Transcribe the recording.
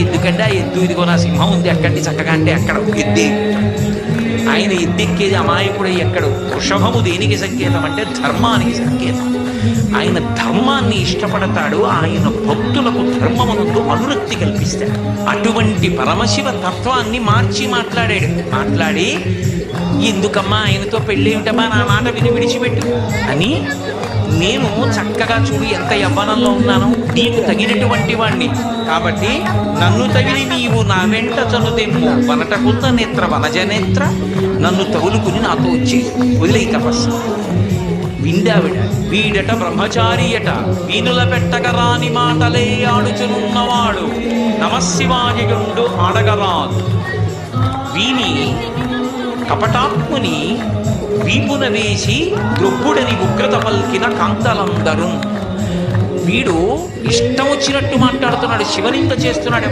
ఎందుకంటే ఆ ఎద్దు ఇదిగో నా సింహం ఉంది ఎక్కండి చక్కగా అంటే ఎక్కడ ఎద్దే. ఆయన ఎద్దెక్కేది అమాయకుడై ఎక్కడు. వృషభము దేనికి సంకేతం అంటే ధర్మానికి సంకేతం. ఆయన ధర్మాన్ని ఇష్టపడతాడు. ఆయన భక్తులకు ధర్మమునందు అనురక్తి కల్పిస్తాడు. అటువంటి పరమశివ తత్వాన్ని మార్చి మాట్లాడి ఎందుకమ్మా ఆయనతో పెళ్ళేమిటమ్మా, నా మాట విని విడిచిపెట్టు అని, నేను చక్కగా చూడు ఎంత యవ్వనంలో ఉన్నాను, నీకు తగినటువంటి వాణ్ణి కాబట్టి నన్ను తగిలి నీవు నా వెంట చనుదెమ్ము వనటకున్న నేత్ర వనజనేత్ర, నన్ను తగులుకుని నాతో వచ్చి వదిలే తపస్సు. విందావిడ వీడట బ్రహ్మచారియట, వీనుల పెట్టగరాని మాటలే ఆడుచునున్నవాడు, నమశివాయుడు ఆడగరాదు. వీని కపటాత్ముని వీపున వేసి ద్రొబ్బుడని ఉగ్రత పల్కిన కాంతలందరూ. వీడు ఇష్టం వచ్చినట్టు మాట్లాడుతున్నాడు, శివనింద చేస్తున్నాడు.